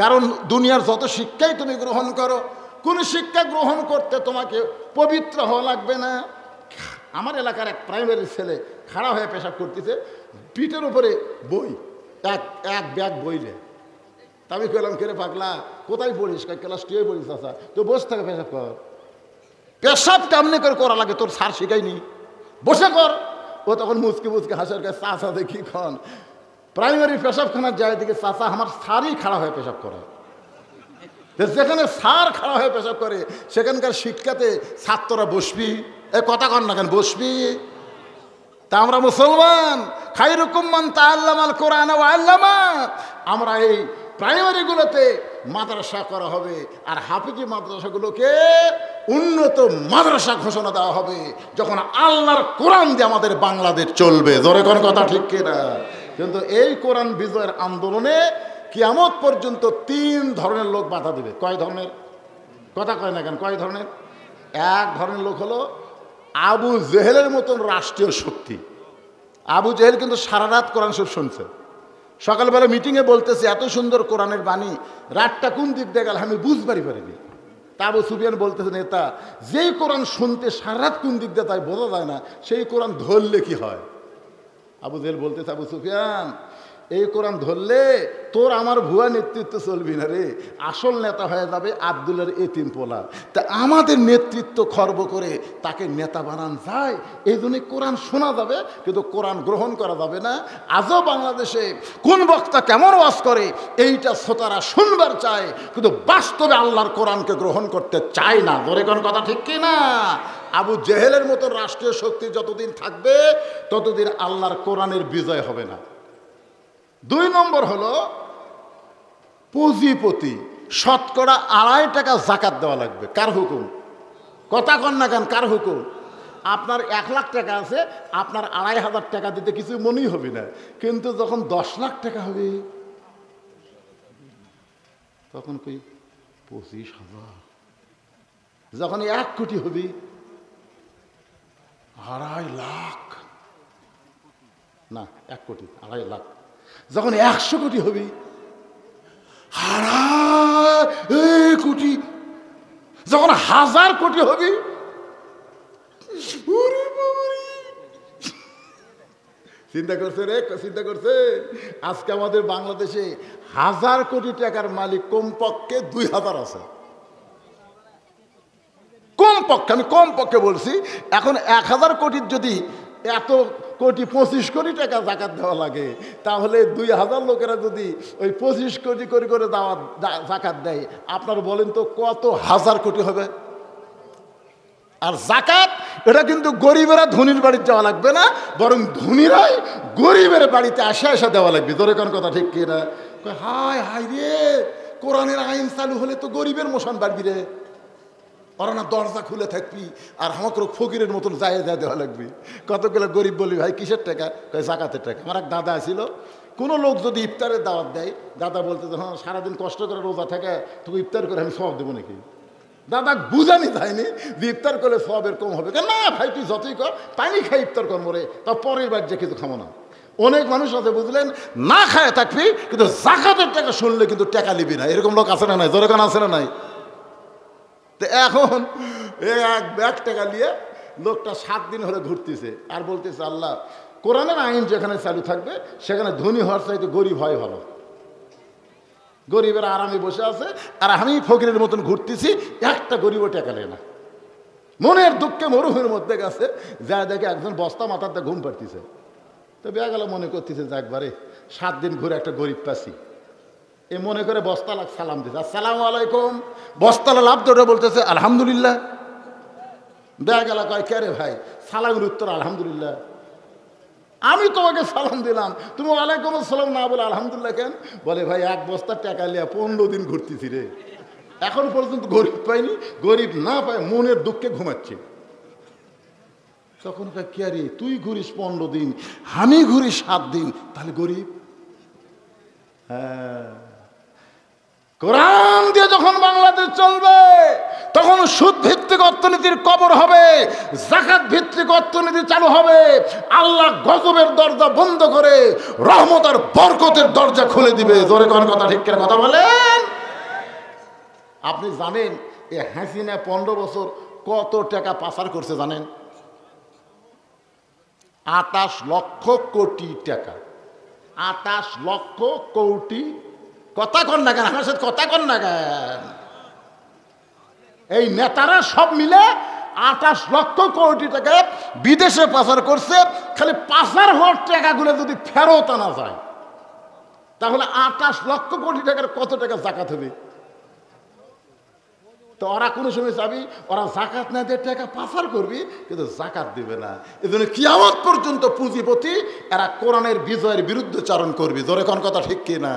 কারণ দুনিয়ার যত শিক্ষাই তুমি গ্রহণ করো, কোন শিক্ষা গ্রহণ করতে তোমাকে পবিত্র হওয়া লাগবে না। আমার এলাকার এক প্রাইমারি ছেলে খাড়া হয়ে পেশাব করতেছে, পিঠের উপরে বই, এক ব্যাগ বই রে। তা আমি কইলাম, কেরে পাগলা কোথায় পড়িস? ক্লাস 2 পড়িস। আচ্ছা তো বসে থাকে পেশাব কর। পেশাব কেমনি করে করা লাগে তোর স্যার শিখাইনি, বসে কর। ও তখন মুচকে মুচকে হাসার কাছে, চাচা দেখি খন প্রাইমারি পেশাবখানার যায় দিকে চাচা আমার স্যারই খাড়া হয়ে পেশাব করে। যেখানে স্যার খাড়া হয়ে পেশাব করে সেখানকার শিক্ষাতে ছাত্ররা বসবি, এ কথা কর না কেন, বসবি। তা আমরা মুসলমান, খায়রুকুম মান তাআল্লামাল কোরআন ওয়া আল্লামা, আমরা এই প্রাইমারিগুলোতে মাদ্রাসা করা হবে, আর হাফিজি মাদ্রাসাগুলোকে উন্নত মাদ্রাসা ঘোষণা দেওয়া হবে, যখন আল্লাহর কোরআন দিয়ে আমাদের বাংলাদেশ চলবে। জোরে কোন কথা ঠিক কিনা? কিন্তু এই কোরআন বিজয়ের আন্দোলনে কিয়ামত পর্যন্ত 3 ধরনের লোক বাধা দেবে। কয় ধরনের? কথা কয় না কেন, কয় ধরনের? এক ধরনের লোক হলো আবু জেহেলের মতন রাষ্ট্রীয় শক্তি। আবু জেহেল কিন্তু সারা রাত কোরআন শরীফ শুনছে, সকালবেলা মিটিংয়ে বলতেছে এত সুন্দর কোরআনের বাণী, রাতটা কোন দিক দিয়ে গেল আমি বুঝবারই পারিনি। তা আবু সুফিয়ান বলতেছে, নেতা যেই কোরআন শুনতে সারা রাত কোন দিক দিয়ে তাই বোঝা যায় না, সেই কোরআন ধরলে কি হয়? আবু জেহেল বলতেছে, আবু সুফিয়ান এই কোরআন ধরলে তোর আমার ভুয়া নেতৃত্ব চলবি না রে, আসল নেতা হয়ে যাবে আব্দুলের এতিম পোলা। তা আমাদের নেতৃত্ব খর্ব করে তাকে নেতা বানান যায়, এই জন্য কোরআন শোনা যাবে কিন্তু কোরআন গ্রহণ করা যাবে না। আজও বাংলাদেশে কোন বক্তা কেমন ওয়াজ করে এইটা শ্রোতারা শুনবার চায়, কিন্তু বাস্তবে আল্লাহর কোরআনকে গ্রহণ করতে চায় না। ধরে কোন কথা ঠিক কি না? আবু জেহেলের মতো রাষ্ট্রীয় শক্তি যতদিন থাকবে ততদিন আল্লাহর কোরআনের বিজয় হবে না। 2 নম্বর হলো পুঁজিপতি, শতকরা 2.5 টাকা জাকাত দেওয়া লাগবে। কার হুকুম? কথা কন না কেন, কার হুকুম? আপনার 1 লাখ টাকা আছে, আপনার 2,500 টাকা দিতে কিছু মনেই হবে না, কিন্তু যখন 10 লাখ টাকা হবে তখন কই 25,000। যখন 1 কোটি হবে 2.5 লাখ, না 1 কোটি 2.5 লাখ। যখন 100 কোটি হবে 2.5 কোটি। যখন 1000 কোটি হবে, চিন্তা করছে রে, চিন্তা করছে। আজকে আমাদের বাংলাদেশে 1000 কোটি টাকার মালিক কমপক্ষে 2000 আছে, কমপক্ষে। আমি কমপক্ষে বলছি। এখন 1000 কোটির যদি এত কোটি 25 কোটি টাকা জাকাত দেওয়া লাগে, তাহলে 2000 লোকেরা যদি ওই 25 কোটি করে জাকাত দেয়, আপনার বলেন তো কত হাজার কোটি হবে? আর জাকাত এটা কিন্তু গরিবেরা ধনীর বাড়িতে যাওয়া লাগবে না, বরং ধনীরাই গরিবের বাড়িতে আসা দেওয়া লাগবে। ধরে কোন কথা ঠিক কিনা? হায় হায় রে, কোরআনের আইন চালু হলে তো গরিবের মোশন বাড়বি রে। ওরা না দরজা খুলে থাকবি আর আমাকে ফকিরের মতন যায় দেওয়া লাগবে। কতগুলো গরিব বলি, ভাই কিসের টাকা? জাকাতের টাকা। আমার এক দাদা ছিল, কোনো লোক যদি ইফতারের দাওয়াত দেয়, দাদা বলতে হ্যাঁ সারাদিন কষ্ট করে রোজা থাকে, তোকে ইফতার করে আমি সব দেবো নাকি? দাদা বুঝানি যায়নি যে ইফতার করলে সবের কম হবে। না ভাই তুই যতই কর, পানি খাই ইফতার কর মরে, তা পরের বার যে কিছু খাবো না। অনেক মানুষ আছে বুঝলেন, না খায় থাকবি কিন্তু জাকাতের টাকা শুনলে কিন্তু টাকা নিবি না। এরকম লোক আছে না নাই? জোরে কোন আছে না নাই? তো এখন 1 ব্যাগ টাকা নিয়ে লোকটা 7 দিন হলে ঘুরতেছে আর বলতেছে, আল্লাহ কোরআনের আইন যেখানে চালু থাকবে সেখানে ধনী হওয়ার চাইতে গরিব হয় ভালো। গরিবের আরামে বসে আছে আর আমি ফকিরের মতন ঘুরতেছি, একটা গরিবও টাকা নেয় না। মনের দুঃখে মরুভূমির মধ্যে গেছে, যা দেখে একজন বস্তা মাথাতে ঘুম পাড়তেছে। তো বেগেলা মনে করতেছে যে একবারে 7 দিন ঘুরে একটা গরিব পাচ্ছি, এ মনে করে বস্তালা সালাম দিছে, আসসালামু আলাইকুম। বস্তালা লাভ ধরে বলতেছে আলহামদুলিল্লাহ। বেগেলা কয়, কে রে ভাই, সালামের উত্তর আলহামদুলিল্লাহ। আমি তোমাকে সালাম দিলাম, তুমি ওয়ালাইকুম আসসালাম না বলে আলহামদুলিল্লাহ কেন? বলে ভাই 1 বস্তা টাকা লিয়া 15 দিন ঘুরতেছি রে, এখন পর্যন্ত গরিব পাইনি, গরিব না পাই মনের দুঃখে ঘুমাচ্ছি। তখন কে রে, তুই ঘুরিস 15 দিন, আমি ঘুরি 7 দিন, তাহলে গরিব? হ্যাঁ, কোরআন দিয়ে যখন বাংলাদেশ চলবে তখন সুদ ভিত্তিক অর্থনীতির কবর হবে, যাকাত ভিত্তিক অর্থনীতি চালু হবে। আল্লাহ গজবের দরজা বন্ধ করে রহমত আর বরকতের দরজা খুলে দিবে। জোরে কোন কথা ঠিক করে কথা বলেন। আপনি জানেন এ হাসিনা 15 বছর কত টাকা পাচার করছে জানেন? 28 লক্ষ কোটি টাকা। 28 লক্ষ কোটি। কথা কন না কেন আমার সাথে? কথা কন না কেন? এই নেতারা সব মিলে 28 লক্ষ কোটি টাকা বিদেশে পাচার করছে। খালি পাচার হওয়ার টাকাগুলো যদি ফেরত আনা যায় তাহলে 28 লক্ষ কোটি টাকার কত টাকা জাকাত হবে? তো ওরা কোনো সময় চাবি ওরা জাকাত না দিয়ে টাকা পাচার করবি, কিন্তু জাকাত দিবে না। এই জন্য কিয়ামত পর্যন্ত পুঁজিপতি এরা কোরআনের বিজয়ের বিরুদ্ধে চারণ করবি। জোরে কোন কথা ঠিক কিনা?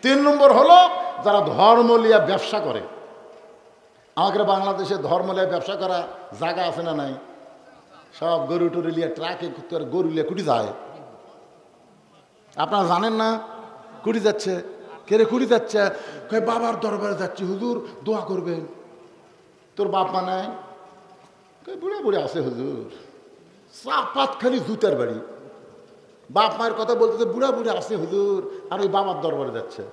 3 নম্বর হলো যারা ধর্ম লিয়া ব্যবসা করে। আমাদের বাংলাদেশে ধর্ম লিয়া ব্যবসা করা জায়গা আছে না নাই? সব গরু টরু লিয়া ট্রাকে গরু লিয়া কুটি যায়। আপনারা জানেন না কুটি যাচ্ছে? কেরে কুটি যাচ্ছে? কই বাবার দরবারে যাচ্ছি হুজুর দোয়া করবেন। তোর বাপ মা নাই? কই বুড়া বুড়ে আছে হুজুর। চাপাত খালি জুতার বাড়ি। বাপ মায়ের কথা বলতে বুড়া বুড়ে আছে হুজুর, আর ওই বাবার দরবারে যাচ্ছে।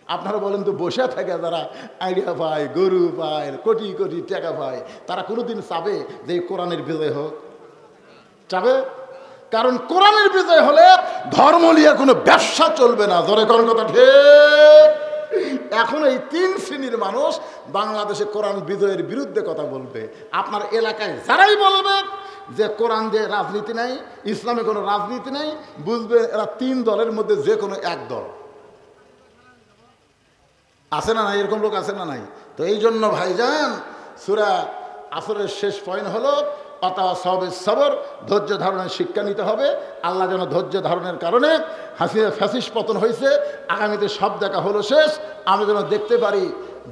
আপনারা বলেন তো বসে থাকে যারা আইডিয়া পায়, গরু পায়, কোটি কোটি টাকা পায়, তারা কোনোদিন চাবে যে কোরআনের বিজয় হোক? চাবে? কারণ কোরআনের বিজয় হলে ধর্ম নিয়ে কোনো ব্যবসা চলবে না। জোরে কোন কথা ঠিক? এখন এই 3 শ্রেণীর মানুষ বাংলাদেশে কোরআন বিজয়ের বিরুদ্ধে কথা বলবে। আপনার এলাকায় যারাই বলবে যে কোরআন দিয়ে রাজনীতি নাই, ইসলামে কোনো রাজনীতি নাই, বুঝবে এরা 3 দলের মধ্যে যে কোনো এক দল। আছে না নাই? এরকম লোক আছে না নাই? তো এই জন্য ভাইজান সূরা আসরের শেষ পয়েন্ট হলো সবর, ধৈর্য ধারণের শিক্ষা নিতে হবে। আল্লাহ যেন ধৈর্য ধারণের কারণে হাসিনা ফ্যাসিস্ট পতন হয়েছে, আগামীতে সব দেখা হলো শেষ, আমি যেন দেখতে পারি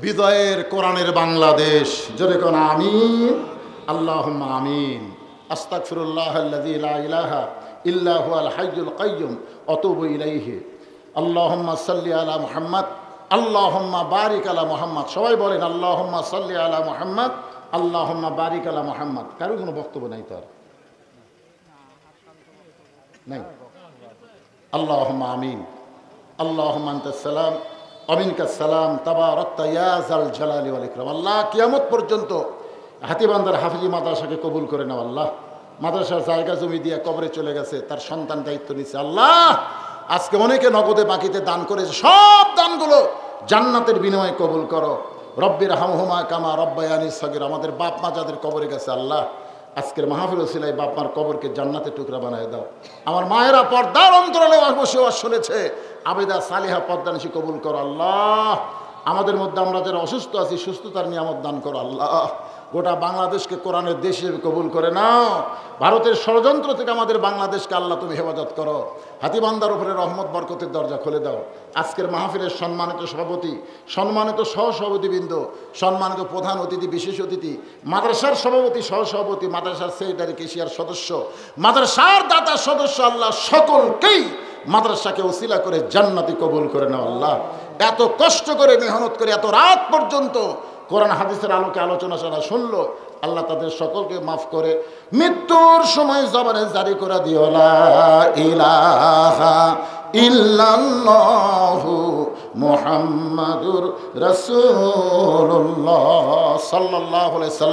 বিজয়ের কোরআনের বাংলাদেশ। জোরে কোন আমিন, আল্লাহুম্মা আমিন। আস্তাগফিরুল্লাহাল্লাযী লা ইলাহা ইল্লা হুয়াল হাইয়ুল কাইয়্যুম আতুবু ইলাইহি। আল্লাহুম্মা সাল্লি আলা মুহাম্মাদ, আল্লাহুম্মা বারিক আলা মুহাম্মাদ। সবাই বলেন আল্লাহুম্মা সাল্লি আলা মুহাম্মাদ, আল্লাহুম্মা বারিক আলা মুহাম্মাদ। কারো কোনো বক্তব্য নাই? তো আর নাই? আল্লাহুম্মা আমিন। আল্লাহুম্মা আনতাস সালাম ওয়া মিনকাস সালাম তাবারাকতা ইয়া যাল জালালি ওয়াল ইকরাম। আল্লাহ কিয়ামত পর্যন্ত হাতীবান্ধার হাফিজি মাদ্রাসাকে কবুল করে নাও। আল্লাহ মাদ্রাসার জায়গা জমি দিয়ে কবরে চলে গেছে, তার সন্তান দায়িত্ব নিচ্ছে। আল্লাহ আজকে অনেকে নগদে বাকিতে দান করেছে, সব দানগুলো জান্নাতের বিনিময়ে কবুল করো। রব্বির হামহুমা কামা রব্বায়ানি সগীর। আমাদের বাপ মা যাদের কবরে গেছে আল্লাহ আজকের মাহফিল ওসিলায় বাপ মার কবরকে জান্নাতের টুকরা বানায় দাও। আমার মায়েরা পর্দার অন্তরালে বসে শুনেছে, আবেদা সালিহা পর্দানিশি কবুল করো আল্লাহ। আমাদের মধ্যে আমরা যারা অসুস্থ আছি সুস্থতার নিয়ামত দান করো আল্লাহ। গোটা বাংলাদেশকে কোরআনের দেশ হিসেবে কবুল করে নাও। ভারতের ষড়যন্ত্র থেকে আমাদের বাংলাদেশকে আল্লাহ তুমি হেফাজত করো। হাতীবান্ধার উপরে রহমত বরকতের দরজা খুলে দাও। আজকের মাহফিলের সম্মানিত সভাপতি, সম্মানিত সহসভাপতিবৃন্দ, সম্মানিত প্রধান অতিথি, বিশেষ অতিথি, মাদ্রাসার সভাপতি, সহসভাপতি, মাদ্রাসার সেক্রেটারি, কেশিয়ার সদস্য, মাদ্রাসার দাতা সদস্য, আল্লাহ সকলকেই মাদ্রাসাকে ওসিলা করে জান্নাতি কবুল করে নাও আল্লাহ। এত কষ্ট করে মেহনত করে এত রাত পর্যন্ত কোরআন হাদিসের আলোকে আলোচনা যারা শুনলো আল্লাহ তাদের সকলকে মাফ করে মৃত্যুর সময় জবানে জারি করে দিও লা ইলাহা ইল্লাল্লাহু মুহাম্মাদুর রাসূলুল্লাহ সাল্লাল্লাহু আলাইহি ওয়াসাল্লাম।